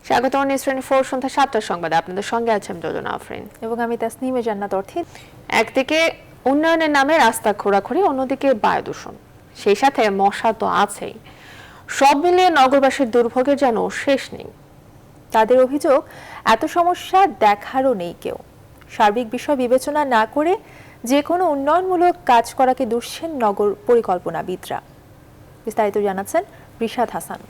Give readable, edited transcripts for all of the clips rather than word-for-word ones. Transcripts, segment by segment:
স্বাগত নিউজ 24 সন্ধ্যা 7টার সংবাদে আপনাদের সঙ্গে আছেন যোজনা আফরিন এবং আমি তাসনিমে জান্নাত অর্থিত। একদিকে উন্নয়নের নামে রাস্তা খোঁড়াখুড়ি, অন্যদিকে বায়ু দূষণ, সেই সাথে মশা তো আছেই। সব মিলিয়ে নগরবাসীর দুর্ভোগের যেন শেষ নেই। তাদের অভিযোগ, এত সমস্যা দেখারও নেই কেউ। সার্বিক বিষয় বিবেচনা না করে যে কোনো উন্নয়নমূলক কাজ করাকে দুষছেন নগর পরিকল্পনাবিদরা। বিস্তারিত জানাচ্ছেন রিশাদ হাসান।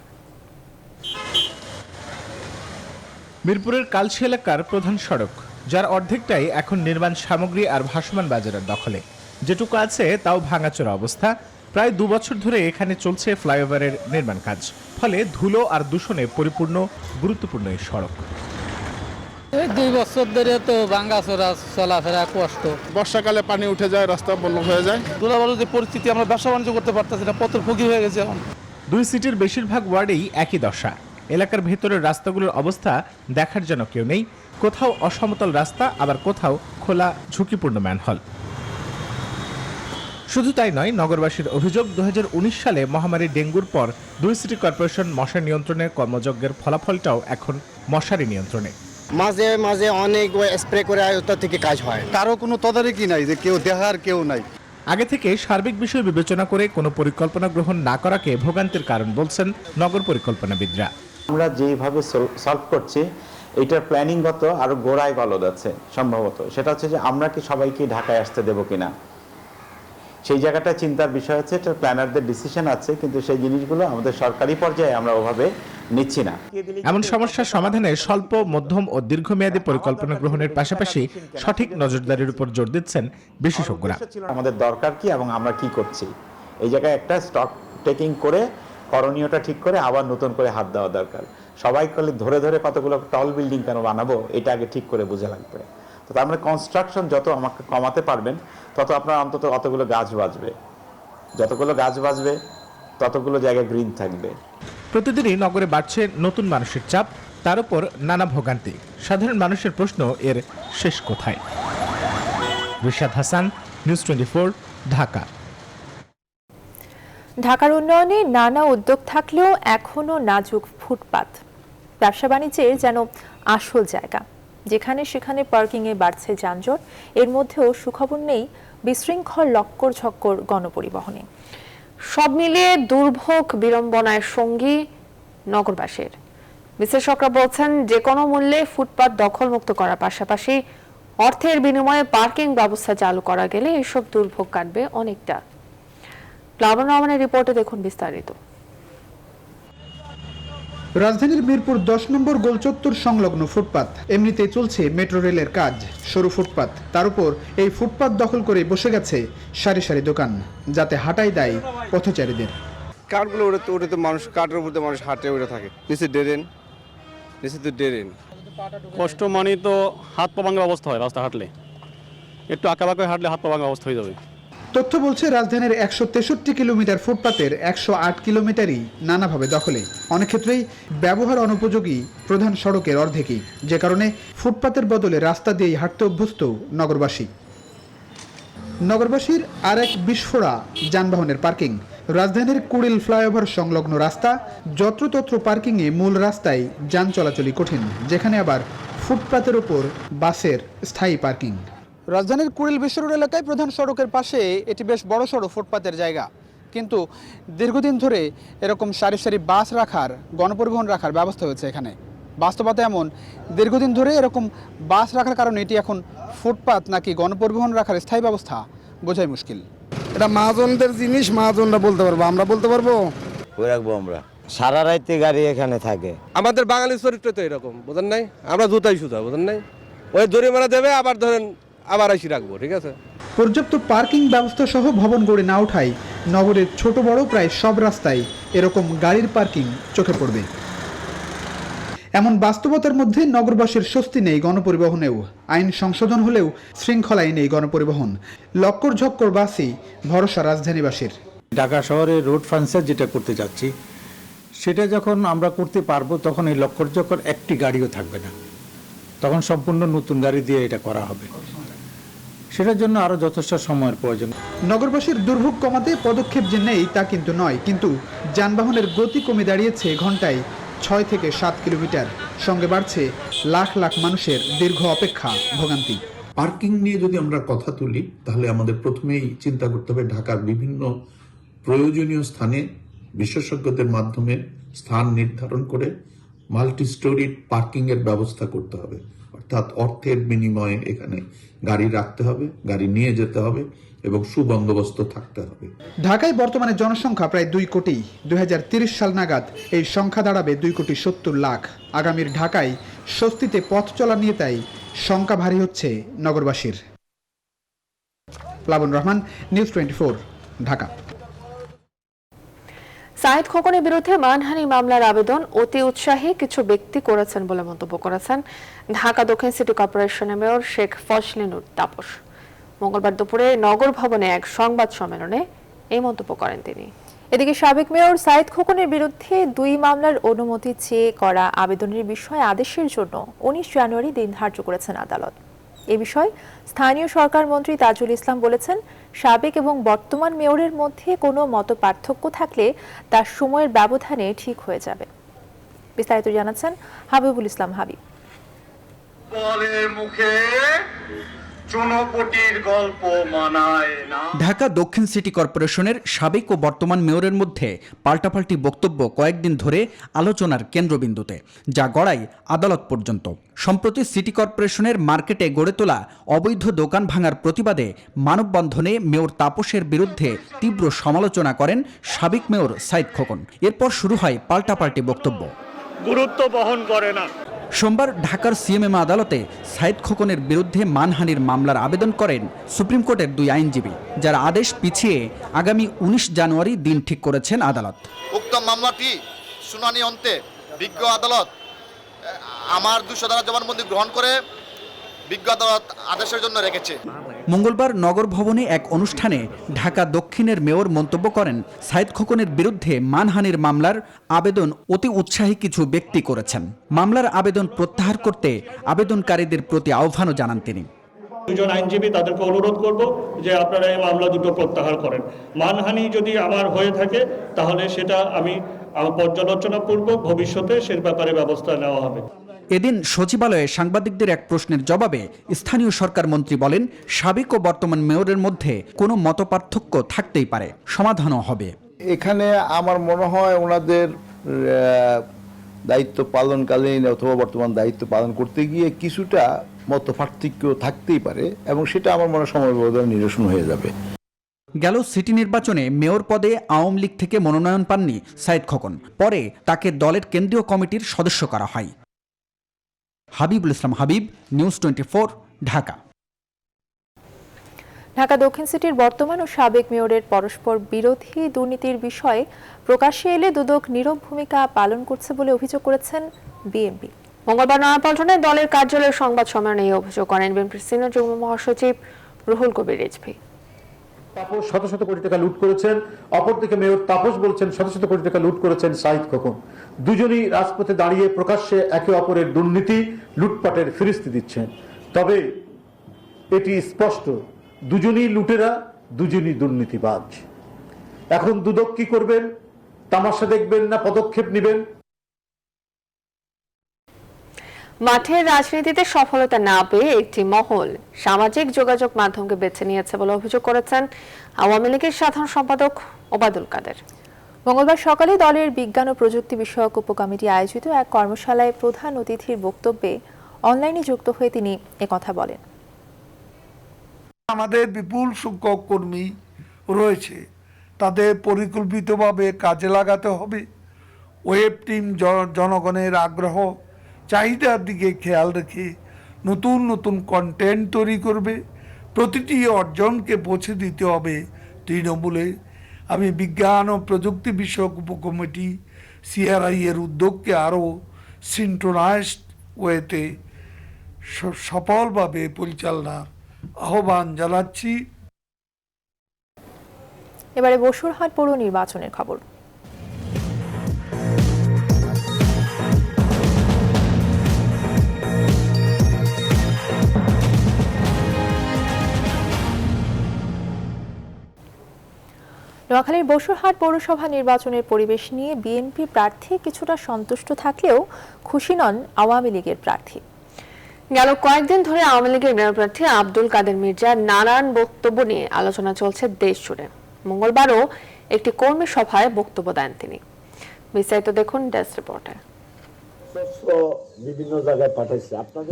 মিরপুরের কালশী এলাকার প্রধান সড়ক, যার অর্ধেকটাই এখন নির্মাণ সামগ্রী আর ভাসমান বাজারের দখলে। যেটুকু আছে তাও ভাঙাচোরা অবস্থা। প্রায় 2 বছর ধরে এখানে চলছে ফ্লাইওভারের নির্মাণ কাজ, ফলে ধুলো আর দূষণে পরিপূর্ণ গুরুত্বপূর্ণ এই সড়ক। 2 বছর ধরে তো ভাঙাচোরা, চলাফেরা কষ্ট। বর্ষাকালে পানি উঠে যায়, রাস্তা বন্ধ হয়ে যায়। ধুলাবালুর যে পরিস্থিতি, আমরা ব্যবসা বাণিজ্য করতে পারতেছি না, পত্র ফকির হয়ে গেছে এখন। 2 সিটির বেশিরভাগ ওয়ার্ডেই একই দশা। এলাকার ভেতরের রাস্তাগুলোর অবস্থা দেখার যেন কেউ নেই। কোথাও অসমতল রাস্তা, আবার কোথাও খোলা ঝুঁকিপূর্ণ ম্যানহোল। শুধু তাই নয়, নগরবাসীর অভিযোগ 2019 সালে মহামারী ডেঙ্গুর পর 2 সিটি কর্পোরেশন মশা নিয়ন্ত্রণের কর্মযজ্ঞের ফলাফলটাও এখন মশারি নিয়ন্ত্রণে। মাঝে মাঝে অনেক স্প্রে করে ওটা থেকে কাজ হয়। কারো কোনো তদারকি নাই, যে কেউ দেখার কেউ নাই। আগে থেকে সার্বিক বিষয় বিবেচনা করে কোনো পরিকল্পনা গ্রহণ না করাকে ভোগান্তির কারণ বলছেন নগর পরিকল্পনাবিদরা। আমরা যেভাবে সলভ করছি, এটার প্ল্যানিংগত আরো গোড়ায় গলদ আছে সম্ভবত। সেটা হচ্ছে যে আমরা কি সবাইকে ঢাকায় আসতে দেবো কিনা, সেই জায়গাটা চিন্তার বিষয় আছে। এটা প্ল্যানারদের ডিসিশন আছে, কিন্তু সেই জিনিসগুলো আমাদের সরকারি পর্যায়ে আমরা ওভাবে নিচ্ছি না। এমন সমস্যার সমাধানে স্বল্প, মধ্যম ও দীর্ঘমেয়াদী পরিকল্পনা গ্রহণের পাশাপাশি সঠিক নজরদারির উপর জোর দিচ্ছেন বিশেষজ্ঞরা। আমাদের দরকার কি এবং আমরা কি করছি, এই জায়গায় একটা স্টক টেকিং করে করণীয়টা ঠিক করে আবার নতুন করে হাত দেওয়া দরকার। সবাই ধরে ধরে কতগুলো টল বিল্ডিং কেন বানাবো, এটা আগে ঠিক করে বোঝা লাগবে। তো তার মানে কনস্ট্রাকশন যত আমাকে কমাতে পারবেন, তত আপনার অন্তত অতগুলো গাছ বাঁচবে। যতগুলো গাছ বাঁচবে ততগুলো জায়গায় গ্রিন থাকবে। প্রতিদিনই নগরে বাড়ছে নতুন মানুষের চাপ, তার উপর নানা ভোগান্তি। সাধারণ মানুষের প্রশ্ন, এর শেষ কোথায়? রিশাদ হাসান, নিউজ 24, ঢাকা। ঢাকার উন্নয়নে নানা উদ্যোগ থাকলেও এখনো নাজুক ফুটপাত। ব্যবসা বাণিজ্যের যেন আসল জায়গা, যেখানে সেখানে পার্কিংয়ে বাড়ছে যানজট। এর মধ্যেও সুখবর নেই বিশৃঙ্খল লক্কর ঝক্কর গণপরিবহনে। সব মিলিয়ে দুর্ভোগ বিড়ম্বনায় সঙ্গী নগরবাসীর। বিশ্লেষকরা বলছেন, যে কোনো মূল্যে ফুটপাত দখলমুক্ত করার পাশাপাশি অর্থের বিনিময়ে পার্কিং ব্যবস্থা চালু করা গেলে এসব দুর্ভোগ কাটবে অনেকটা। প্লাবন রহমানের রিপোর্টে দেখুন বিস্তারিত। রাজধানীর মিরপুর 10 নম্বর গোলচত্বর সংলগ্ন ফুটপাত, এমনিতেই চলছে মেট্রো রেলের কাজ। সরু ফুটপাত, তার উপর এই ফুটপাত দখল করে বসে গেছে সারি সারি দোকান, যাতে হাঁটাই দেয় পথচারীদের। কাঠগুলো ওটা তো মানুষ, কাঠের উপর মানুষ হাঁটে উঠে থাকে। নিচে ড্রেন, নিচে তো ড্রেন। কষ্ট মানে তো হাত পা ভাঙার অবস্থা হয়। রাস্তা হাঁটলে একটু আঁকাবাঁকা হাঁটলে হাত পা ভাঙার অবস্থা হয়ে যাবে। তথ্য বলছে, রাজধানীর 163 কিলোমিটার ফুটপাতের 108 কিলোমিটারই নানাভাবে দখলে। অনেক ক্ষেত্রেই ব্যবহার অনুপযোগী প্রধান সড়কের অর্ধেকই, যে কারণে ফুটপাতের বদলে রাস্তা দিয়েই হাঁটতে অভ্যস্ত নগরবাসী। নগরবাসীর আর এক বিস্ফোরা যানবাহনের পার্কিং। রাজধানীর কুড়িল ফ্লাইওভার সংলগ্ন রাস্তা, যত্রতত্র পার্কিংয়ে মূল রাস্তায় যান চলাচলই কঠিন, যেখানে আবার ফুটপাতের উপর বাসের স্থায়ী পার্কিং। রাজধানীর কুড়িল বিশ্ব রোড এলাকায় প্রধান সড়কের পাশে এটি বেশ বড়সড় ফুটপাতের জায়গা, কিন্তু দীর্ঘদিন ধরে এরকম সারি সারি বাস রাখার, গণপরিবহন রাখার ব্যবস্থা হয়েছে এখানে। বাস্তবতা এমন, দীর্ঘদিন ধরে এরকম বাস রাখার কারণে এটি এখন ফুটপাত নাকি গণপরিবহন রাখার স্থায়ী ব্যবস্থা বোঝাই মুশকিল। এটা মহাজনদের জিনিস, মহাজনরা বলতে পারবো, আমরা বলতে পারবো? ওই রাখবো আমরা, সারা রাতে গাড়ি এখানে থাকে। আমাদের বাঙালি চরিত্র তো এরকম, বোঝেন নাই? আমরা জুতাই সুতা, বোঝেন নাই? ওই জরিমানা দেবে, আবার ধরেন আবার এসে রাখবো, ঠিক আছে? পর্যাপ্ত পার্কিং ব্যবস্থা সহ ভবন গড়ে না ওঠায় নগরের ছোট বড় প্রায় সব রাস্তায় এরকম গাড়ির পার্কিং চোখে পড়বে। এমন বাস্তবতার মধ্যে নগরবাসীর স্বস্তি নেই গণপরিবহনেও। আইন সংশোধন হলেও শৃঙ্খলায় নেই গণপরিবহন। লক্কর ঝক্কর বাসই ভরসা রাজধানীবাসীর। ঢাকা শহরে রোড ফ্রান্সাইজ যেটা করতে যাচ্ছি, সেটা যখন আমরা করতে পারবো, তখন এই লক্কর ঝক্কর একটি গাড়িও থাকবে না। তখন সম্পূর্ণ নতুন গাড়ি দিয়ে এটা করা হবে। সেটার জন্য আরো যথেষ্ট সময়ের প্রয়োজন। নগরবাসীর দুর্ভোগ কমাতে পদক্ষেপ যে নেই তা কিন্তু নয়, কিন্তু যানবাহনের গতি কমে দাঁড়িয়েছে ঘন্টায় 6 থেকে 7 কিলোমিটার। সঙ্গে বাড়ছে লাখ লাখ মানুষের দীর্ঘ অপেক্ষা ভোগান্তি। পার্কিং নিয়ে যদি আমরা কথা তুলি তাহলে আমাদের প্রথমেই চিন্তা করতে হবে ঢাকার বিভিন্ন প্রয়োজনীয় স্থানে বিশেষজ্ঞদের মাধ্যমে স্থান নির্ধারণ করে মাল্টি স্টোরি পার্কিং এর ব্যবস্থা করতে হবে। অর্থাৎ অর্থের বিনিময়ে এখানে গাড়ি রাখতে হবে, গাড়ি নিয়ে যেতে হবে এবং সুবন্দোবস্ত থাকতে হবে। ঢাকায় বর্তমানে জনসংখ্যা প্রায় 2 কোটি। 2030 সাল নাগাদ এই সংখ্যা দাঁড়াবে 2,70,00,000। আগামীর ঢাকায় স্বস্তিতে পথ চলা নিয়ে তাই শঙ্কা ভারী হচ্ছে নগরবাসীর। প্লাবন রহমান, নিউজ 24, ঢাকা। সাইদ খোকনের বিরুদ্ধে মানহানি মামলার আবেদন অতি উৎসাহী কিছু ব্যক্তি করেছেন বলে মন্তব্য করেছেন ঢাকা দক্ষিণ সিটি কর্পোরেশনের মেয়র শেখ ফজলে নূর তাপস। মঙ্গলবার দুপুরে নগর ভবনে এক সংবাদ সম্মেলনে এই মন্তব্য করেন তিনি। এদিকে সাবেক মেয়র সাইদ খোকনের বিরুদ্ধে 2 মামলার অনুমতি চেয়ে করা আবেদনের বিষয়ে আদেশের জন্য 19 জানুয়ারি দিন ধার্য করেছেন আদালত। এ বিষয়ে স্থানীয় সরকার মন্ত্রী তাজুল ইসলাম বলেছেন, সাবেক এবং বর্তমান মেয়রের মধ্যে কোনো মতপার্থক্য থাকলে তা সময়ের ব্যবধানে ঠিক হয়ে যাবে। বিস্তারিত জানাচ্ছেন হাবিবুল ইসলাম হাবিব। ঢাকা দক্ষিণ সিটি কর্পোরেশনের সাবেক ও বর্তমান মেয়রের মধ্যে পাল্টাপাল্টি বক্তব্য কয়েকদিন ধরে আলোচনার কেন্দ্রবিন্দুতে, যা গড়ায় আদালত পর্যন্ত। সম্প্রতি সিটি কর্পোরেশনের মার্কেটে গড়ে তোলা অবৈধ দোকান ভাঙার প্রতিবাদে মানববন্ধনে মেয়র তাপসের বিরুদ্ধে তীব্র সমালোচনা করেন সাবেক মেয়র সাইদ খোকন। এরপর শুরু হয় পাল্টাপাল্টি বক্তব্য। গুরুত্ব বহন করে না। সোমবার ঢাকার সিএমএম আদালতে সাইদ খোকনের বিরুদ্ধে মানহানির মামলার আবেদন করেন সুপ্রিম কোর্টের 2 আইনজীবী, যার আদেশ পিছিয়ে আগামী 19 জানুয়ারি দিন ঠিক করেছেন আদালত। উক্ত মামলাটি শুনানি অন্তে বিজ্ঞ আদালত আমার 200 ধারা জবানবন্দি গ্রহণ করে বিজ্ঞ আদালত আদেশের জন্য রেখেছে। মঙ্গলবার নগর ভবনে এক অনুষ্ঠানে ঢাকা দক্ষিণের মেয়র মন্তব্য করেন, সাইদ খোকনের বিরুদ্ধে মানহানির মামলার আবেদন অতি উৎসাহী কিছু ব্যক্তি করেছেন। মামলার আবেদন প্রত্যাহার করতে আবেদনকারীদের প্রতি আহ্বানও জানান তিনি। 2জন আইনজীবী তাদেরকে অনুরোধ করব যে আপনারা এই মামলা দুটো প্রত্যাহার করেন। মানহানি যদি আমার হয়ে থাকে তাহলে সেটা আমি পর্যালোচনাপূর্বক ভবিষ্যতে সে ব্যাপারে ব্যবস্থা নেওয়া হবে। এদিন সচিবালয়ে সাংবাদিকদের এক প্রশ্নের জবাবে স্থানীয় সরকার মন্ত্রী বলেন, সাবেক ও বর্তমান মেয়রের মধ্যে কোনো মতপার্থক্য থাকতেই পারে, সমাধানও হবে। এখানে আমার মনে হয় ওনাদের দায়িত্ব পালনকালীন অথবা বর্তমান দায়িত্ব পালন করতে গিয়ে কিছুটা মতপার্থক্য থাকতেই পারে এবং সেটা আমার মনে হয় সময় ব্যবধানে নিরসন হয়ে যাবে। গেল সিটি নির্বাচনে মেয়র পদে আওয়ামী লীগ থেকে মনোনয়ন পাননি সাইদ খোকন। পরে তাকে দলের কেন্দ্রীয় কমিটির সদস্য করা হয়। হাবিবুল ইসলাম হাবিব, নিউজ 24, ঢাকা। ঢাকা দক্ষিণ সিটির বর্তমান ও সাবেক মেয়রের পরস্পর বিরোধী দুর্নীতির বিষয়ে প্রকাশ্যে এলে দুদক নীরব ভূমিকা পালন করছে বলে অভিযোগ করেছেন বিএনপি। মঙ্গলবার নয়াপল্টনে দলের কার্যালয়ের সংবাদ সম্মেলনে এই অভিযোগ করেন বিএনপির সিনিয়র যুগ্ম মহাসচিব রুহুল কবির রিজভী। তাপস শত শত কোটি টাকা লুট করেছেন, অপরদিকে মেয়র তাপস বলছেন শত শত কোটি টাকা লুট করেছেন সাইদ খোকন। দুজনই রাজপথে দাঁড়িয়ে প্রকাশ্যে একে অপরের দুর্নীতি লুটপাটের ফিরিস্তি দিচ্ছেন। তবে এটি স্পষ্ট, দুজনই লুটেরা, দুজনই দুর্নীতিবাজ। এখন দুদক কি করবেন? তামাশা দেখবেন না পদক্ষেপ নেবেন? মাঠের রাজনীতিতে সফলতা না পেয়ে একটি মহল সামাজিক যোগাযোগ মাধ্যমকে বেছে নিয়েছে বলে অভিযোগ করেছেন আওয়ামী লীগের সাধারণ সম্পাদক ওবায়দুল কাদের। মঙ্গলবার সকালে দলের বিজ্ঞান ও প্রযুক্তি বিষয়ক উপকমিটি আয়োজিত এক কর্মশালায় প্রধান অতিথির বক্তব্যে অনলাইনে যুক্ত হয়ে তিনি একথা বলেন। আমাদের বিপুল সংখ্যক কর্মী রয়েছে, তাদের পরিকল্পিতভাবে কাজে লাগাতে হবে। ওয়েব টিম জনগণের আগ্রহ চাহিদার দিকে খেয়াল রেখে নতুন নতুন কন্টেন্ট তৈরি করবে। প্রতিটি অর্জনকে পৌঁছে দিতে হবে তৃণমূলে। আমি বিজ্ঞান ও প্রযুক্তি বিষয়ক উপকমিটি সিআরআই এর উদ্যোগকে আরও সিনক্রোনাইজড ওয়েতে সফলভাবে পরিচালনার আহ্বান জানাচ্ছি। এবারে বসুরহাট পৌর নির্বাচনের খবর। নোয়াখালীর বসুরহাট পৌরসভা নির্বাচনের পরিবেশ নিয়ে বিএনপি প্রার্থী কিছুটা সন্তুষ্ট থাকলেও খুশি নন আওয়ামী লীগের প্রার্থী। গেল কয়েকদিন ধরে আওয়ামী লীগের মেয়র প্রার্থী আব্দুল কাদের মির্জার নানান বক্তব্য নিয়ে আলোচনা চলছে দেশ জুড়ে। মঙ্গলবারও একটি কর্মী সভায় বক্তব্য দেন তিনি। বিস্তারিত দেখুন ডেস্ক রিপোর্টে।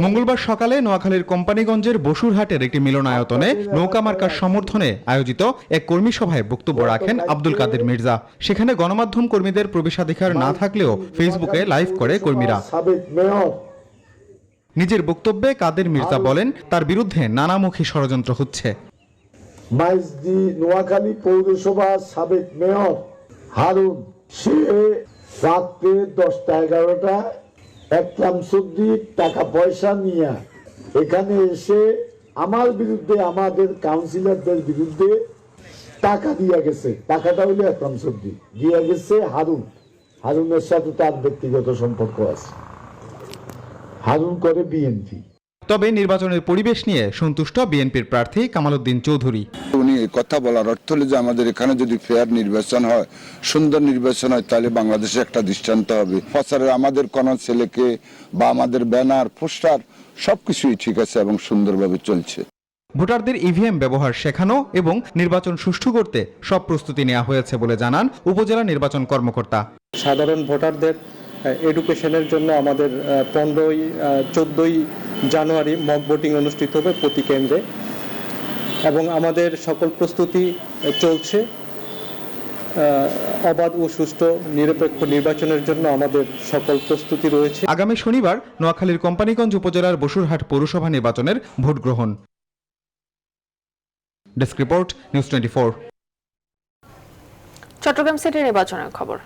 মঙ্গলবার সকালে নোয়াখালীর কোম্পানিগঞ্জের বসুরহাটের একটি মিলনায়তনে নৌকা মার্কার সমর্থনে আয়োজিত এক কর্মী সভায় বক্তব্য রাখেন আব্দুল কাদের মির্জা। সেখানে গণমাধ্যম কর্মীদের প্রবেশাধিকার না থাকলেও ফেসবুকে লাইভ করে কর্মীরা। নিজের বক্তব্যে কাদের মির্জা বলেন, তার বিরুদ্ধে নানামুখী ষড়যন্ত্র হচ্ছে। নোয়াখালী পৌরসভা সাবেক মেয়র হারুন, সে রাত্রে 10টা-11টা একরাম সবজি টাকা পয়সা নিয়ে এখানে এসে আমার বিরুদ্ধে, আমাদের কাউন্সিলরদের বিরুদ্ধে টাকা দিয়া গেছে। টাকাটা হলো একরাম সবজি দিয়া গেছে হারুনের সাথে তার ব্যক্তিগত সম্পর্ক আছে। হারুন করে বিএনপি। তবে নির্বাচনের পরিবেশ নিয়ে সন্তুষ্ট বিএনপির প্রার্থী কামালউদ্দিন চৌধুরী। উনি কথা বলার অর্থ হলো যে আমাদের এখানে যদি ফেয়ার নির্বাচন হয়, সুন্দর নির্বাচন হয়, তাহলে বাংলাদেশে একটা দৃষ্টান্ত হবে। প্রচারে আমাদের কোন ছেলেকে বা আমাদের ব্যানার, পোস্টার সবকিছুই ঠিক আছে এবং সুন্দরভাবে চলছে। ভোটারদের ইভিএম ব্যবহার শেখানো এবং নির্বাচন সুষ্ঠু করতে সব প্রস্তুতি নেওয়া হয়েছে বলে জানান উপজেলা নির্বাচন কর্মকর্তা। সাধারণ ভোটারদের এডুকেশনের জন্য আমাদের 14ই জানুয়ারি মক ভোটিং অনুষ্ঠিত হবে প্রতি কেন্দ্রে এবং আমাদের সকল প্রস্তুতি চলছে। অবাধ ও সুষ্ঠু নিরপেক্ষ নির্বাচনের জন্য আমাদের সকল প্রস্তুতি রয়েছে। আগামী শনিবার নোয়াখালীর কোম্পানিগঞ্জ উপজেলার বসুরহাট পৌরসভা নির্বাচনের ভোট গ্রহণ। Desk report, news 24। Chattogram city নির্বাচনের খবর।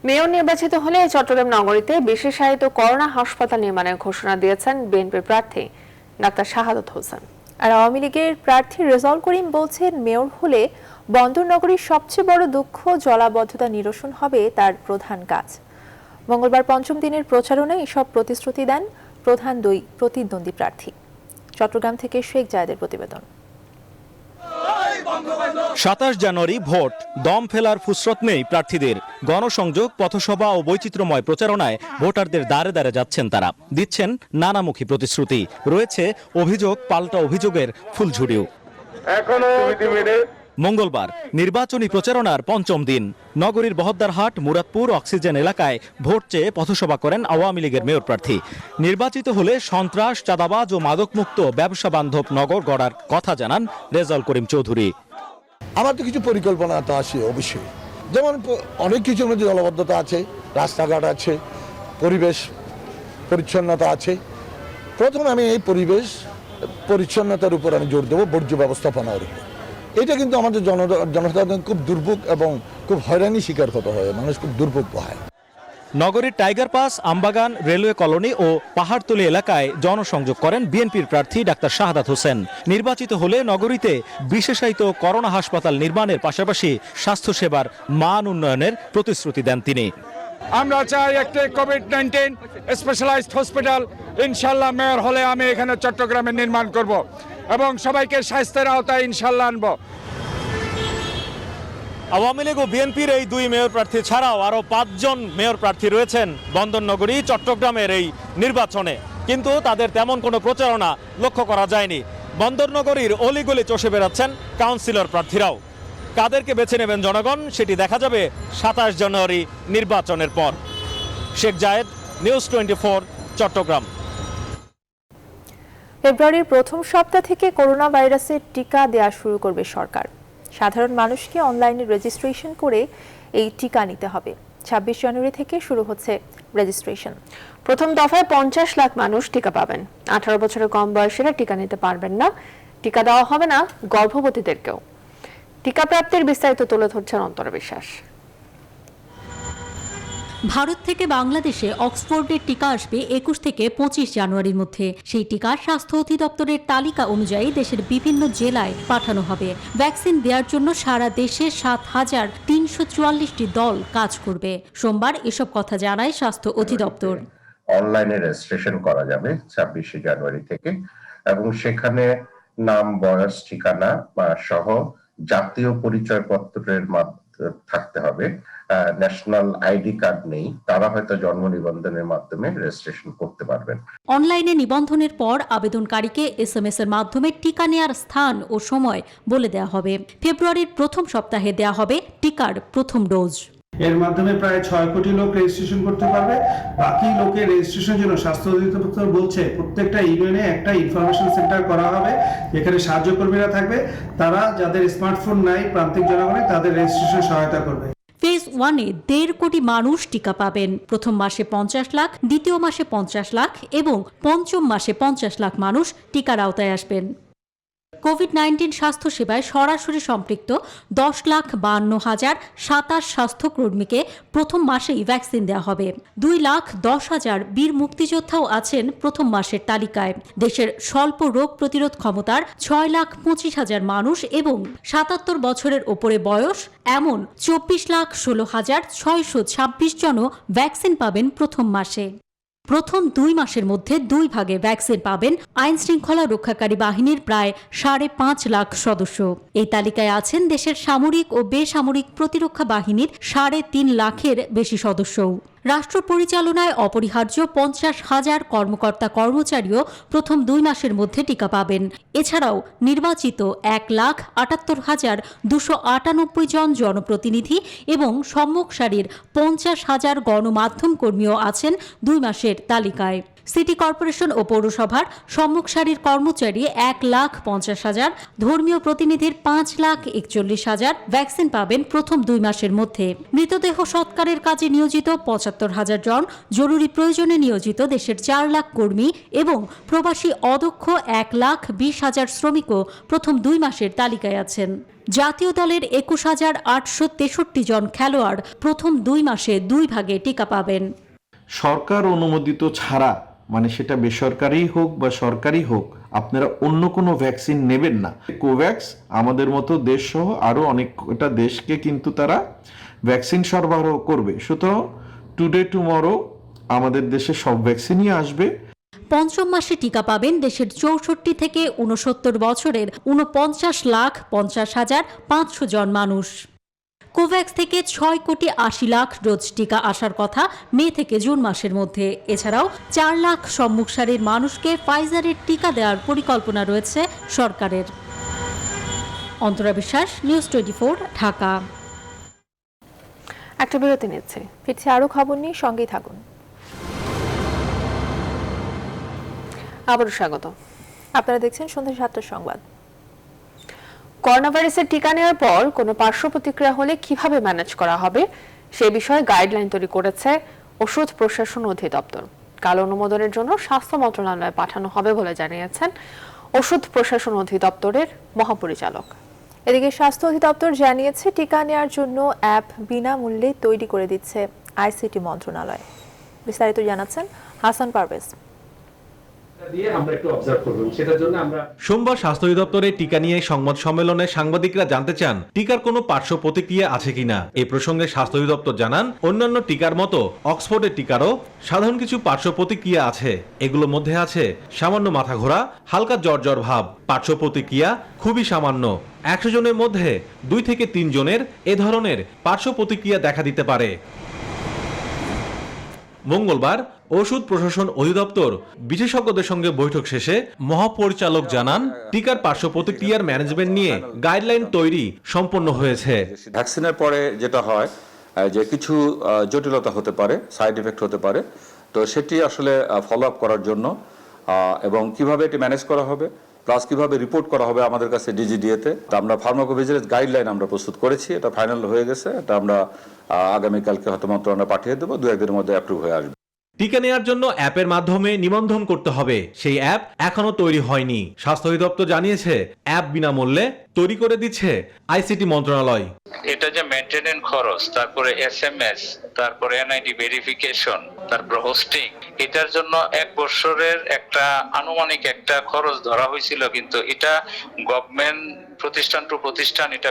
মেয়র নির্বাচিত হলে চট্টগ্রাম নগরীতে বিশেষায়িত করোনা হাসপাতাল নির্মাণের ঘোষণা দিয়েছেন বিএনপির প্রার্থী ডাক্তার শাহাদাত হোসেন। আর আওয়ামী লীগের প্রার্থী রেজাউল করিম বলছেন, মেয়র হলে বন্দর নগরীর সবচেয়ে বড় দুঃখ জলাবদ্ধতা নিরসন হবে তার প্রধান কাজ। মঙ্গলবার পঞ্চম দিনের প্রচারণায় এসব প্রতিশ্রুতি দেন প্রধান দুই প্রতিদ্বন্দ্বী প্রার্থী। চট্টগ্রাম থেকে শেখ জায়েদের প্রতিবেদন। 27 জানুয়ারি ভোট, দম ফেলার ফুসরত নেই প্রার্থীদের। গণসংযোগ, পথসভা ও বৈচিত্র্যময় প্রচারণায় ভোটারদের দ্বারে দ্বারে যাচ্ছেন তারা, দিচ্ছেন নানামুখী প্রতিশ্রুতি। রয়েছে অভিযোগ পাল্টা অভিযোগের ফুলঝুড়িও। মঙ্গলবার নির্বাচনী প্রচারণার পঞ্চম দিন। নগরীর বহদ্দারহাট, মুরাদপুর, অক্সিজেন এলাকায় ভোট চেয়ে পথসভা করেন আওয়ামী লীগের মেয়র প্রার্থী। নির্বাচিত হলে সন্ত্রাস, চাঁদাবাজ ও মাদকমুক্ত ব্যবসা বান্ধব নগর গড়ার কথা জানান রেজাউল করিম চৌধুরী। আমার তো কিছু পরিকল্পনা তো আছে অবশ্যই, যেমন অনেক কিছুর মধ্যে জলবদ্ধতা আছে, রাস্তাঘাট আছে, পরিবেশ পরিচ্ছন্নতা আছে। প্রথমে আমি এই পরিবেশ পরিচ্ছন্নতার উপর আমি জোর দেবো, বর্জ্য ব্যবস্থাপনার উপর। এটা কিন্তু আমাদের জনসাধারণ খুব দুর্ভোগ এবং খুব হয়রানি শিকার হতে হয়, মানুষ খুব দুর্ভোগ পায়। নগরীর টাইগার পাস, আমবাগান, রেলওয়ে কলোনি ও পাহাড়তলি এলাকায় জনসংযোগ করেন বিএনপির প্রার্থী ডাক্তার শাহাদাত হোসেন। নির্বাচিত হলে নগরীতে বিশেষায়িত করোনা হাসপাতাল নির্মাণের পাশাপাশি স্বাস্থ্যসেবার মান উন্নয়নের প্রতিশ্রুতি দেন তিনি। আমরা চাই একটা কোভিড-19 স্পেশালাইজড হসপিটাল ইনশাল্লাহ মেয়র হলে আমি এখানে চট্টগ্রামে নির্মাণ করব এবং সবাইকে স্বাস্থ্যের আওতায় ইনশাল্লাহ আনব। আওয়ামী লীগ ও বিএনপির এই দুই মেয়র প্রার্থী ছাড়াও আরও 5 জন মেয়র প্রার্থী রয়েছেন বন্দরনগরী চট্টগ্রামের এই নির্বাচনে, কিন্তু তাদের তেমন কোনো প্রচারণা লক্ষ্য করা যায়নি। বন্দরনগরীর অলিগলি চষে বেড়াচ্ছেন কাউন্সিলর প্রার্থীরাও। কাদেরকে বেছে নেবেন জনগণ সেটি দেখা যাবে 27 জানুয়ারি নির্বাচনের পর। শেখ জায়েদ, নিউজ 24, চট্টগ্রাম। ফেব্রুয়ারির প্রথম সপ্তাহ থেকে করোনা ভাইরাসের টিকা দেওয়া শুরু করবে সরকার। সাধারণ মানুষকে অনলাইনে রেজিস্ট্রেশন করে এই টিকা নিতে হবে। 26 জানুয়ারি থেকে শুরু হচ্ছে রেজিস্ট্রেশন। প্রথম দফায় 50 লাখ মানুষ টিকা পাবেন। 18 বছরের কম বয়সীরা টিকা নিতে পারবেন না। টিকা দেওয়া হবে না গর্ভবতীদেরকেও। টিকা প্রাপ্তির বিস্তারিত তুলে ধরছেন অন্তরা বিশ্বাস। ভারত থেকে বাংলাদেশে অক্সফোর্ডের টিকা আসবে 21 থেকে 25 জানুয়ারির মধ্যে। সেই টিকা স্বাস্থ্য অধিদপ্তরের তালিকা অনুযায়ী দেশের বিভিন্ন জেলায় পাঠানো হবে। ভ্যাকসিন দেওয়ার জন্য সারা দেশে 7,344টি দল কাজ করবে। সোমবার এসব কথা জানায় স্বাস্থ্য অধিদপ্তর। অনলাইনে রেজিস্ট্রেশন করা যাবে 26 জানুয়ারি থেকে এবং সেখানে নাম, বয়স, ঠিকানা সহ জাতীয় পরিচয়পত্রের থাকতে হবে। ন্যাশনাল আইডি কার্ড নেই, তারা হয়তো জন্ম নিবন্ধনের মাধ্যমে রেজিস্ট্রেশন করতে পারবেন। অনলাইনে নিবন্ধনের পর আবেদনকারীকে SMS এর মাধ্যমে টিকা নেয়ার স্থান ও সময় বলে দেওয়া হবে। ফেব্রুয়ারির প্রথম সপ্তাহে দেওয়া হবে টিকার প্রথম ডোজ। এর মাধ্যমে প্রায় 6 কোটি লোক রেজিস্ট্রেশন করতে পারবে। বাকি লোকের রেজিস্ট্রেশনের জন্য স্বাস্থ্য অধিদপ্তর বলছে প্রত্যেকটা ইউনিয়নে একটা ইনফরমেশন সেন্টার করা হবে, যেখানে সাহায্যকর্মীরা থাকবে, তারা যাদের স্মার্টফোন নাই প্রান্তিক জনগণের তাদের রেজিস্ট্রেশন সহায়তা করবে। ফেজ 1-এ 1.5 কোটি মানুষ টিকা পাবেন। প্রথম মাসে 50 লাখ, দ্বিতীয় মাসে 50 লাখ এবং পঞ্চম মাসে 50 লাখ মানুষ টিকার আওতায় আসবেন। কোভিড-19 স্বাস্থ্যসেবায় সরাসরি সম্পৃক্ত 10,52,027 স্বাস্থ্যকর্মীকে প্রথম মাসেই ভ্যাকসিন দেওয়া হবে। 2,10,000 বীর মুক্তিযোদ্ধাও আছেন প্রথম মাসের তালিকায়। দেশের স্বল্প রোগ প্রতিরোধ ক্ষমতার 6,25,000 মানুষ এবং 77 বছরের ওপরে বয়স এমন 24,16,626 জনও ভ্যাকসিন পাবেন প্রথম মাসে। প্রথম 2 মাসের মধ্যে 2 ভাগে ভ্যাকসিন পাবেন আইন শৃঙ্খলা রক্ষাকারী বাহিনীর প্রায় 5.5 লাখ সদস্য। এই তালিকায় আছেন দেশের সামরিক ও বেসামরিক প্রতিরক্ষা বাহিনীর 3.5 লাখের বেশি সদস্যও। রাষ্ট্র পরিচালনায় অপরিহার্য 50,000 কর্মকর্তা কর্মচারীও প্রথম 2 মাসের মধ্যে টিকা পাবেন। এছাড়াও নির্বাচিত 1,78,298 জন জনপ্রতিনিধি এবং সম্মুখ সারির 50,000 গণমাধ্যম কর্মীও আছেন 2 মাসের তালিকায়। সিটি কর্পোরেশন ও পৌরসভার সম্মুখ সারির কর্মচারী 1,50,000, ধর্মীয় প্রতিনিধির 5,41,000 ভ্যাকসিন পাবেন প্রথম 2 মাসের মধ্যে। মৃতদেহ সৎকারের কাজে নিয়োজিত 75,000 জন, জরুরি প্রয়োজনে নিয়োজিত দেশের 4 লাখ কর্মী এবং প্রবাসী অদক্ষ 1,20,000 শ্রমিকও প্রথম 2 মাসের তালিকায় আছেন। জাতীয় দলের 21,863 জন খেলোয়াড় প্রথম 2 মাসে 2 ভাগে টিকা পাবেন। সরকার অনুমোদিত ছাড়া, মানে সেটা বেসরকারি হোক বা সরকারি হোক, আপনারা অন্য কোনো ভ্যাকসিন নেবেন না। কোভ্যাক্স আমাদের মতো দেশ সহ আরো অনেকটা দেশকে কিন্তু তারা ভ্যাকসিন সরবরাহ করবে। সুতরাং টুডে টুমরো আমাদের দেশে সব ভ্যাকসিনই আসবে। পঞ্চম মাসে টিকা পাবেন দেশের 64 থেকে 69 বছরের 49,50,500 জন মানুষ। কোভ্যাক্স থেকে 6,80,00,000 ডোজ টিকা আসার কথা মে থেকে জুন মাসের মধ্যে। এছাড়াও 4 লাখ সম্মুখ সারির মানুষকে ফাইজারের টিকা দেওয়ার পরিকল্পনা রয়েছে সরকারের। অন্তরা বিশ্বাস, নিউজ 24, ঢাকা। একটা বিরতি নিচ্ছে, ফিরছে আরো খবর নিয়ে, সঙ্গেই থাকুন। আবারও স্বাগত। আপনারা দেখছেন সন্ধ্যা 7টার সংবাদ। করোনা ভাইরাসের টিকা নেওয়ার পর কোনো পার্শ্ব প্রতিক্রিয়া হলে কিভাবে ম্যানেজ করা হবে সে বিষয়ে গাইডলাইন তৈরি করেছে ওষুধ প্রশাসন অধিদপ্তর। কাল অনুমোদনের জন্য স্বাস্থ্য মন্ত্রণালয়ে পাঠানো হবে বলে জানিয়েছেন ওষুধ প্রশাসন অধিদপ্তরের মহাপরিচালক। এদিকে স্বাস্থ্য অধিদপ্তর জানিয়েছে টিকা নেওয়ার জন্য অ্যাপ বিনামূল্যে তৈরি করে দিচ্ছে আইসিটি মন্ত্রণালয়। বিস্তারিত জানাচ্ছেন হাসান পারভেজ। সোমবার স্বাস্থ্য অধিদপ্তরে টিকা নিয়ে সংবাদ সম্মেলনে সাংবাদিকরা জানতে চান টিকার কোনো পার্শ্ব প্রতিক্রিয়া আছে কিনা। এই প্রসঙ্গে স্বাস্থ্য অধিদপ্তর জানান, অন্যান্য টিকার মতো অক্সফোর্ডের টিকারও সাধারণ কিছু পার্শ্ব প্রতিক্রিয়া আছে। এগুলোর মধ্যে আছে সামান্য মাথা ঘোরা, হালকা জ্বর ভাব। পার্শ্ব প্রতিক্রিয়া খুবই সামান্য। 100 জনের মধ্যে 2 থেকে 3 জনের এ ধরনের পার্শ্ব প্রতিক্রিয়া দেখা দিতে পারে। মঙ্গলবার ওষুধ প্রশাসন অধিদপ্তর বিশেষজ্ঞদের সঙ্গে বৈঠক শেষে মহাপরিচালক জানান, টিকার পার্শ্ব প্রতিক্রিয়ার ম্যানেজমেন্ট নিয়ে গাইডলাইন তৈরি সম্পন্ন হয়েছে। ভ্যাকসিনের পরে যেটা হয় যে কিছু জটিলতা হতে পারে, সাইড এফেক্ট হতে পারে, তো সেটি আসলে ফলো আপ করার জন্য এবং কিভাবে এটি ম্যানেজ করা হবে প্লাস কিভাবে রিপোর্ট করা হবে আমাদের কাছে ডিজিডিএতে আমরা ফার্মাকোভিজিলেন্স গাইডলাইন আমরা প্রস্তুত করেছি। এটা ফাইনাল হয়ে গেছে। এটা আমরা আগামীকালকে হয়তো মন্ত্রণালয়ে পাঠিয়ে দেবো, 2-1 দিনের মধ্যে অ্যাপ্রুভ হয়ে আসবে। টিকা নেওয়ার জন্য অ্যাপের মাধ্যমে নিবন্ধন করতে হবে। সেই অ্যাপ এখনো তৈরি হয়নি। স্বাস্থ্য অধিদপ্তর জানিয়েছে অ্যাপ বিনামূল্যে তৈরি করে দিচ্ছে আইসিটি মন্ত্রণালয়। এটা যে মেইনটেনেন্স খরচ, তারপরে এসএমএস, তারপরে এনআইডি ভেরিফিকেশন, তারপর হোস্টিং, এটার জন্য 1 বছরের একটা আনুমানিক একটা খরচ ধরা হয়েছিল, কিন্তু এটা গভর্নমেন্ট প্রতিষ্ঠান টু প্রতিষ্ঠান এটা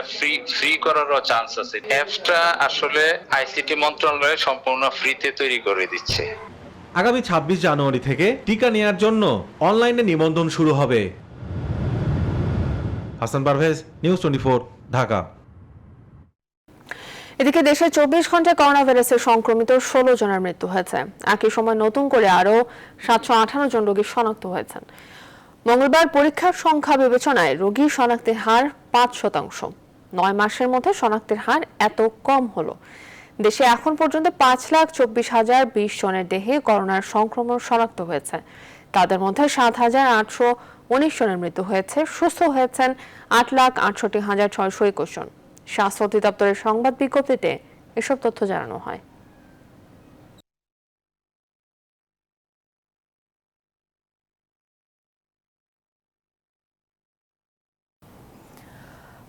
ফ্রি করারও চান্স আছে। অ্যাপটা আসলে আইসিটি মন্ত্রণালয় সম্পূর্ণ ফ্রিতে তৈরি করে দিচ্ছে। আগামী 26 জানুয়ারি থেকে টিকা নেওয়ার জন্য অনলাইনে নিবন্ধন শুরু হবে। হাসান পারভেজ, নিউজ 24, ঢাকা। এদিকে দেশে 24 ঘন্টায় করোনা ভাইরাসের সংক্রমিত 16 জনের মৃত্যু হয়েছে। একই সময় নতুন করে আরো 758 জন রোগী শনাক্ত হয়েছেন। মঙ্গলবার পরীক্ষার সংখ্যা বিবেচনায় রোগী শনাক্তের হার 5%। 9 মাসের মধ্যে শনাক্তের হার এত কম হলো। দেশে এখন পর্যন্ত 5,24,020 জনের দেহে করোনার সংক্রমণ শনাক্ত হয়েছে। তাদের মধ্যে 7,819 জনের মৃত্যু হয়েছে। সুস্থ হয়েছেন 8,68,621 জন। স্বাস্থ্য অধিদপ্তরের সংবাদ বিজ্ঞপ্তিতে এসব তথ্য জানানো হয়।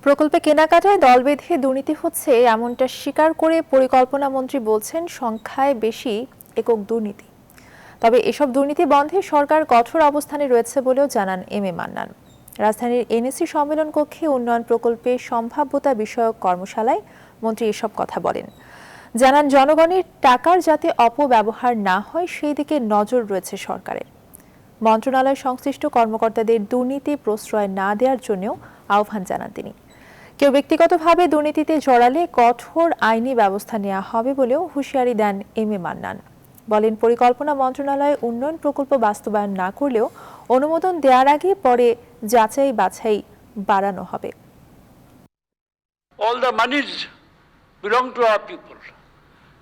প্রকল্পে কেনাকাটায় দল বেঁধে দুর্নীতি হচ্ছে এমনটা স্বীকার করে পরিকল্পনা মন্ত্রী বলছেন সংখ্যায় বেশি একক দুর্নীতি। তবে এসব দুর্নীতি বন্ধে সরকার কঠোর অবস্থানে রয়েছে বলেও জানান এম এ মান্নান। রাজধানীর এনএসি সম্মেলন কক্ষে উন্নয়ন প্রকল্পে সম্ভাব্যতা বিষয়ক কর্মশালায় মন্ত্রী এসব কথা বলেন। জানান জনগণের টাকার যাতে অপব্যবহার না হয় সেই দিকে নজর রয়েছে সরকারের। মন্ত্রণালয় সংশ্লিষ্ট কর্মকর্তাদের দুর্নীতি প্রশ্রয় না দেওয়ার জন্যও আহ্বান জানান তিনি। কেউ ব্যক্তিগতভাবে দুর্নীতিতে জড়ালে কঠোর আইনি ব্যবস্থা নেওয়া হবে বলেও হুঁশিয়ারি দেন এম এ মান্নান। বলেন পরিকল্পনা মন্ত্রণালয় উন্নয়ন প্রকল্প বাস্তবায়ন না করলেও অনুমোদন দেওয়ার আগে পরে যাচাই বাছাই বাড়ানো হবে। All the monies belong to our people.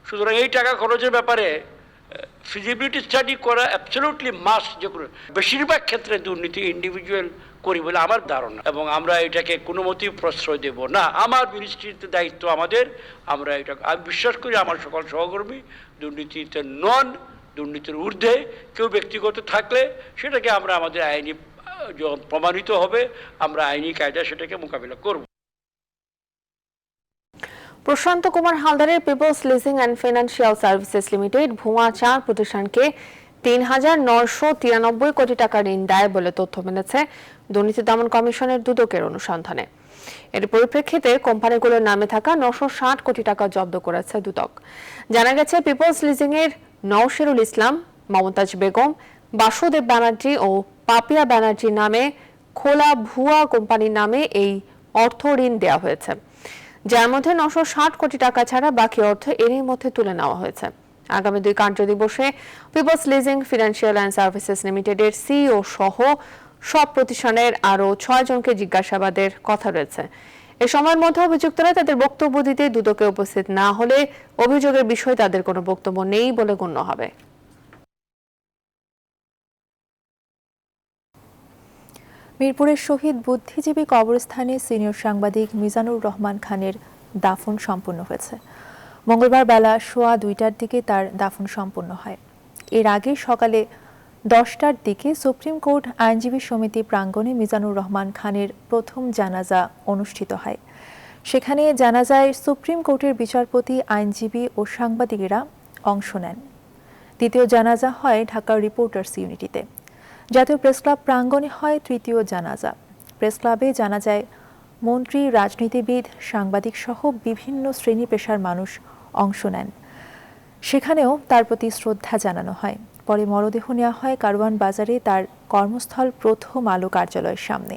সুতরাং এই টাকা খরচের ব্যাপারে ফিজিবিলিটি স্টাডি করা অ্যাবসলিউটলি মাস্ট। যে বেশিরভাগ ক্ষেত্রে দুর্নীতি ইন্ডিভিজুয়াল করি বলে আমার ধারণা, এবং আমরা এটাকে কোনো মতেই প্রশ্রয় দেব না। আমার মিনিস্ট্রিতে দায়িত্ব আমাদের, আমরা এটা আমি বিশ্বাস করি আমার সকল সহকর্মী দুর্নীতিতে নন, দুর্নীতির ঊর্ধ্বে। কেউ ব্যক্তিগত থাকলে সেটাকে আমরা আমাদের আইনি প্রমাণিত হবে, আমরা আইনি কায়দা সেটাকে মোকাবিলা করব। প্রশান্ত কুমার হালদারের people's leasing and financial services limited ভুয়া 4 প্রতিষ্ঠানকে 3,993 কোটি টাকা ঋণ দেয় বলে তথ্য মিলেছে দুর্নীতি দমন কমিশনের দুদকের অনুসন্ধানে। এর পরিপ্রেক্ষিতে কোম্পানিগুলোর নামে থাকা 960 কোটি টাকা জব্দ করেছে দুদক। জানা গেছে পিপলস লিজিং এর নওশিরুল ইসলাম, মমতাজ বেগম, বাসুদেব ব্যানার্জি ও পাপিয়া ব্যানার্জির নামে খোলা ভুয়া কোম্পানির নামে এই অর্থ ঋণ দেওয়া হয়েছে, যার মধ্যে 960 কোটি টাকা ছাড়া বাকি অর্থ এরই মধ্যে তুলে নেওয়া হয়েছে। আগামী 2 কার্যদিবসে people's leasing financial and services লিমিটেডের সিইও সহ সব প্রতিষ্ঠানের আরও 6 জনকে জিজ্ঞাসাবাদের কথা রয়েছে। এ সময়ের মধ্যে অভিযুক্তরা তাদের বক্তব্য দিতে দুদকে উপস্থিত না হলে অভিযোগের বিষয়ে তাদের কোনো বক্তব্য নেই বলে গণ্য হবে। মিরপুরের শহীদ বুদ্ধিজীবী কবরস্থানে সিনিয়র সাংবাদিক মিজানুর রহমান খানের দাফন সম্পন্ন হয়েছে। মঙ্গলবার বেলা 2:15টার দিকে তার দাফন সম্পন্ন হয়। এর আগে সকালে 10টার দিকে সুপ্রিম কোর্ট আইনজীবী সমিতি প্রাঙ্গণে মিজানুর রহমান খানের প্রথম জানাজা অনুষ্ঠিত হয়। সেখানে জানাজায় সুপ্রিম কোর্টের বিচারপতি, আইনজীবী ও সাংবাদিকেরা অংশ নেন। দ্বিতীয় জানাজা হয় ঢাকার রিপোর্টার্স ইউনিটিতে। জাতীয় প্রেসক্লাব প্রাঙ্গণে হয় তৃতীয় জানাজা। প্রেসক্লাবে জানাজায় মন্ত্রী, রাজনীতিবিদ, সাংবাদিক সহ বিভিন্ন শ্রেণী পেশার মানুষ অংশ নেন। সেখানেও তার প্রতি শ্রদ্ধা জানানো হয়। পরে মরদেহ নেওয়া হয় কারওয়ান বাজারে তার কর্মস্থল প্রথম আলো কার্যালয়ের সামনে।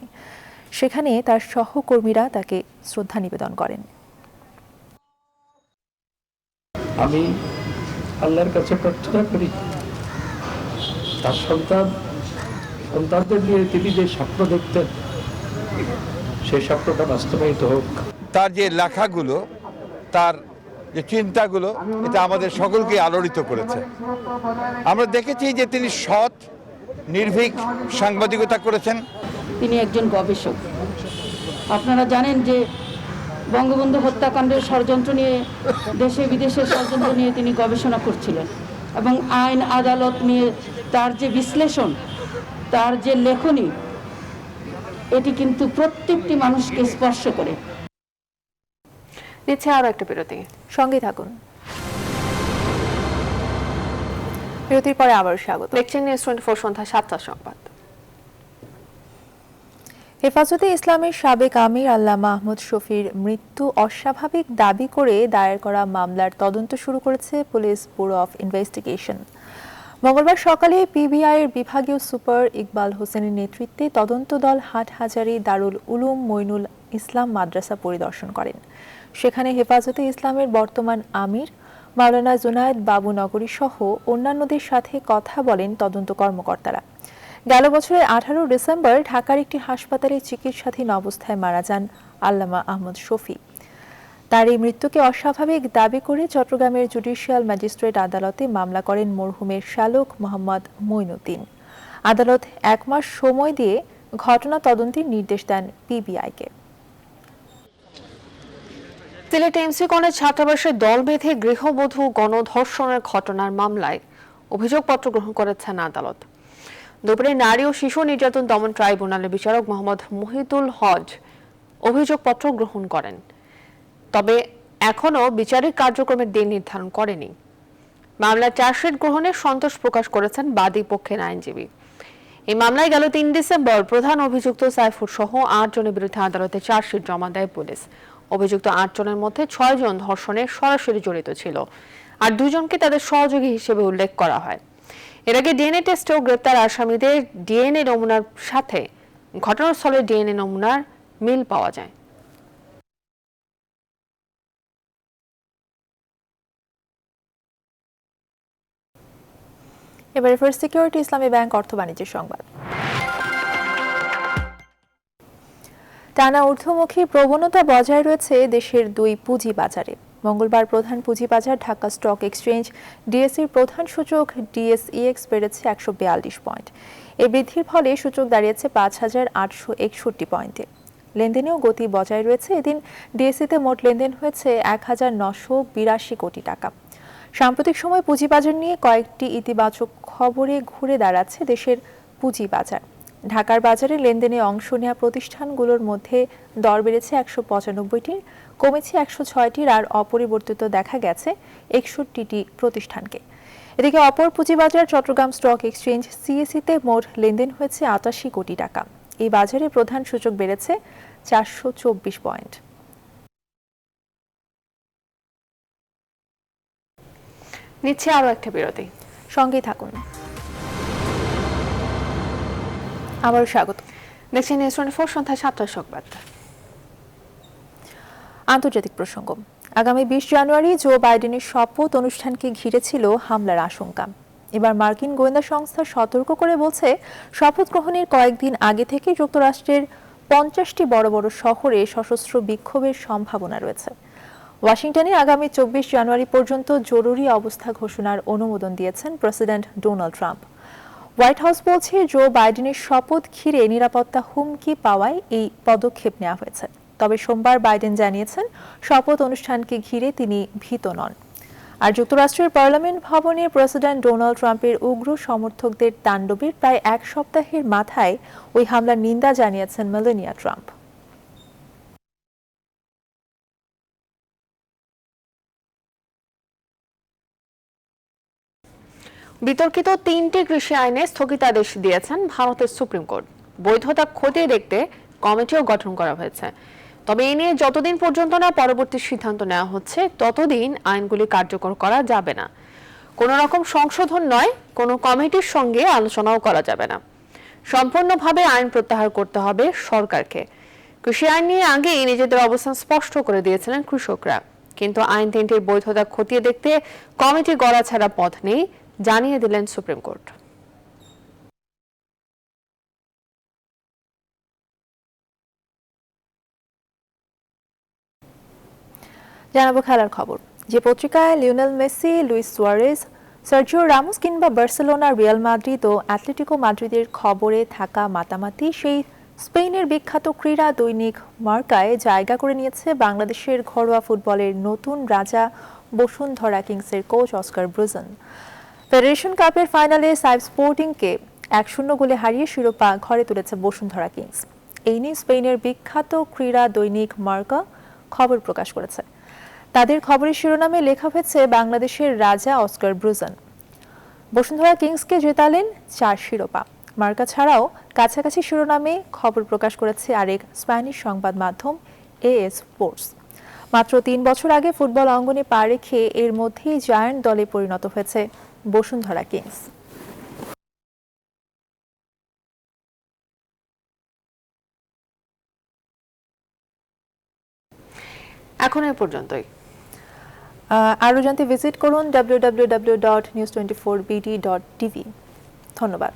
সেখানে তার সহকর্মীরা তাকে শ্রদ্ধা নিবেদন করেন। আমি আল্লাহর কাছে প্রার্থনা করি তার সন্তানদের নিয়ে তিনি যে স্বপ্ন দেখতেন সেই স্বপ্নটা বাস্তবায়িত হোক। তার যে লেখাগুলো, তার যে চিন্তাগুলো, এটা আমাদের সকলকে আলোড়িত করেছে। আমরা দেখেছি যে তিনি সৎ, নির্ভীক সাংবাদিকতা করেছেন। তিনি একজন গবেষক। আপনারা জানেন যে বঙ্গবন্ধু হত্যাকাণ্ডের ষড়যন্ত্র নিয়ে, দেশে বিদেশে ষড়যন্ত্র নিয়ে তিনি গবেষণা করছিলেন, এবং আইন আদালত নিয়ে তার যে বিশ্লেষণ, তার যে লেখনী, এটি কিন্তু প্রত্যেকটি মানুষকে স্পর্শ করে। নিচ্ছে আরো একটা বিরতি, সঙ্গে থাকুন। বিরতির পরে আবার স্বাগত। দেখছেন নিউজ 24 সন্ধ্যা 7টার সংবাদ। হেফাজতে ইসলামের সাবেক আমির আল্লামা মাহমুদ শফির মৃত্যু অস্বাভাবিক দাবি করে দায়ের করা মামলার তদন্ত শুরু করেছে পুলিশ ব্যুরো অফ ইনভেস্টিগেশন। মঙ্গলবার সকালে পিবিআইয়ের বিভাগীয় সুপার ইকবাল হোসেনের নেতৃত্বে তদন্ত দল হাটহাজারী দারুল উলুম মইনুল ইসলাম মাদ্রাসা পরিদর্শন করেন। সেখানে হেফাজতে ইসলামের বর্তমান আমির মাওলানা জুনায়েদ বাবু নগরী সহ অন্যান্যদের সাথে কথা বলেন তদন্ত কর্মকর্তারা। গেল বছরের 18 ডিসেম্বর ঢাকার একটি হাসপাতালে চিকিৎসাধীন অবস্থায় মারা যান আল্লামা আহমদ শফি। তার এই মৃত্যুকে অস্বাভাবিক দাবি করে চট্টগ্রামের জুডিশিয়াল ম্যাজিস্ট্রেট আদালতে মামলা করেন মরহুমের শ্যালক মোহাম্মদ মঈনুদ্দিন। আদালত 1 মাস সময় দিয়ে ঘটনা তদন্তের নির্দেশ দেন পিবিআইকে। সিলেট এমসি কলেজ ছাত্রাবাসে দল বেঁধে গৃহবধূ গণধর্ষণের ঘটনার মামলায় অভিযোগপত্র গ্রহণ করেছেন আদালত। দুপুরে নারী ও শিশু নির্যাতন দমন ট্রাইব্যুনালের বিচারক মোহাম্মদ মহিতুল হজ অভিযোগপত্র গ্রহণ করেন, তবে এখনও বিচারিক কার্যক্রমের দিন নির্ধারণ করেনি। মামলার চার্জশিট গ্রহণে সন্তোষ প্রকাশ করেছেন বাদী পক্ষের আইনজীবী। এই মামলায় গেল 3 ডিসেম্বর প্রধান অভিযুক্ত সাইফুর সহ 8 জনের বিরুদ্ধে আদালতে চার্জশিট জমা দেয় পুলিশ। অভিযুক্ত 8 জনের মধ্যে 6 জন ধর্ষণে সরাসরি জড়িত ছিল, আর 2 জনকে তাদের সহযোগী হিসেবে উল্লেখ করা হয়। এর আগে ডিএনএ টেস্টেও গ্রেপ্তার আসামিদের ডিএনএ নমুনার সাথে ঘটনাস্থলের ডিএনএ নমুনার মিল পাওয়া যায়। এবারে ফার্স্ট সিকিউরিটি ইসলামী ব্যাংক অর্থ বাণিজ্যের সংবাদ। টানা ঊর্ধ্বমুখী প্রবণতা বজায় রয়েছে দেশের 2 পুঁজি বাজারে। মঙ্গলবার প্রধান পুঁজি বাজার ঢাকা স্টক এক্সচেঞ্জ ডিএসইর প্রধান সূচক ডিএসইএক্স বেড়েছে 142 পয়েন্ট। এই বৃদ্ধির ফলে সূচক দাঁড়িয়েছে 5861 পয়েন্টে। লেনদেনেও গতি বজায় রয়েছে। এদিন ডিএসইতে মোট লেনদেন হয়েছে 1982 কোটি টাকা। সাম্প্রতিক সময় পুঁজিবাজার নিয়ে কয়েকটি ইতিবাচক খবরে ঘুরে দাঁড়াচ্ছে দেশের পুঁজি বাজার। ঢাকার বাজারে লেনদেনে অংশ নেওয়া প্রতিষ্ঠানগুলোর মধ্যে দর বেড়েছে 195টির, কমেছে 106টির, আর অপরিবর্তিত দেখা গেছে 61টি প্রতিষ্ঠানকে। এদিকে অপর পুঁজিবাজার চট্টগ্রাম স্টক এক্সচেঞ্জ সিএসইতে মোট লেনদেন হয়েছে 88 কোটি টাকা। এই বাজারে প্রধান সূচক বেড়েছে 424 পয়েন্ট। নিচ্ছে আরো একটা বিরতি, সঙ্গেই থাকুন। আবারও স্বাগত। দেখছেন নিউজ 24 সন্ধ্যা 7টার সংবাদ। আন্তর্জাতিক প্রসঙ্গ। আগামী 20 জানুয়ারি জো বাইডেনের শপথ অনুষ্ঠানকে ঘিরে ছিল হামলার আশঙ্কা। এবার মার্কিন গোয়েন্দা সংস্থা সতর্ক করে বলছে, শপথ গ্রহণের কয়েকদিন আগে থেকে যুক্তরাষ্ট্রের 50টি বড় বড় শহরে সশস্ত্র বিক্ষোভের সম্ভাবনা রয়েছে। ওয়াশিংটনে আগামী 24 জানুয়ারি পর্যন্ত জরুরি অবস্থা ঘোষণার অনুমোদন দিয়েছেন president Donald Trump. White house বলছে, জো বাইডেনের শপথ ঘিরে নিরাপত্তা হুমকি পাওয়ায় এই পদক্ষেপ নেওয়া হয়েছে। তবে সোমবার বাইডেন জানিয়েছেন, শপথ অনুষ্ঠানকে ঘিরে তিনি ভীত নন। আর যুক্তরাষ্ট্রের পার্লামেন্ট ভবনে প্রেসিডেন্ট ডোনাল্ড ট্রাম্পের উগ্র সমর্থকদের তাণ্ডবের প্রায় 1 সপ্তাহের মাথায় ওই হামলার নিন্দা জানিয়েছেন মেলানিয়া ট্রাম্প। বিতর্কিত 3টি কৃষি আইনে স্থগিতাদেশ দিয়েছেন ভারতের সুপ্রিম কোর্ট। বৈধতা খতিয়ে দেখতে কমিটিও গঠন করা হয়েছে। তবে এ নিয়ে যতদিন পর্যন্ত না পরবর্তী সিদ্ধান্ত নেওয়া হচ্ছে, ততদিন আইনগুলি কার্যকর করা যাবে না। কোনো রকম সংশোধন নয়, কোনো কমিটির সঙ্গে আলোচনাও করা যাবে না। সম্পূর্ণভাবে আইন প্রত্যাহার করতে হবে সরকারকে। কৃষি আইন নিয়ে আগেই নিজেদের অবস্থান স্পষ্ট করে দিয়েছিলেন কৃষকরা, কিন্তু আইন 3টির বৈধতা খতিয়ে দেখতে কমিটি গড়া ছাড়া পথ নেই, জানিয়ে দিলেন সুপ্রিম কোর্ট। জানাবো খেলার খবর। যে পত্রিকায় Lionel Messi, Luis Suarez, Sergio Ramos কিংবা বার্সেলোনা, রিয়াল মাদ্রিদ ও অ্যাটলেটিকো মাদ্রিদের খবরে থাকা মাতামাতি সেই স্পেনের বিখ্যাত ক্রীড়া দৈনিক মার্কায় জায়গা করে নিয়েছে বাংলাদেশের ঘরোয়া ফুটবলের নতুন রাজা বসুন্ধরা কিংসের কোচ অস্কার ব্রুজেন। ফেডারেশন কাপের ফাইনালে সাইব স্পোর্টিংকে 1-0 গোলে হারিয়ে শিরোপা ঘরে তুলেছে বসুন্ধরা কিংস। এই নিয়ে স্পেনের বিখ্যাত ক্রীড়া দৈনিক মার্কা খবর প্রকাশ করেছে। তাদের খবরের শিরোনামে লেখা হয়েছে, বাংলাদেশের রাজা অস্কার ব্রুজেন বসুন্ধরা কিংসকে জেতালেন 4 শিরোপা। মার্কা ছাড়াও কাছাকাছি শিরোনামে খবর প্রকাশ করেছে আরেক স্প্যানিশ সংবাদ মাধ্যম এএস স্পোর্টস। মাত্র 3 বছর আগে ফুটবল অঙ্গনে পা রেখে এর মধ্যেই জায়ান্ট দলে পরিণত হয়েছে বসুন্ধরা কিংস। এখন এই পর্যন্তই। আরও জানতে ভিজিট করুন www.news24bd.tv। ধন্যবাদ।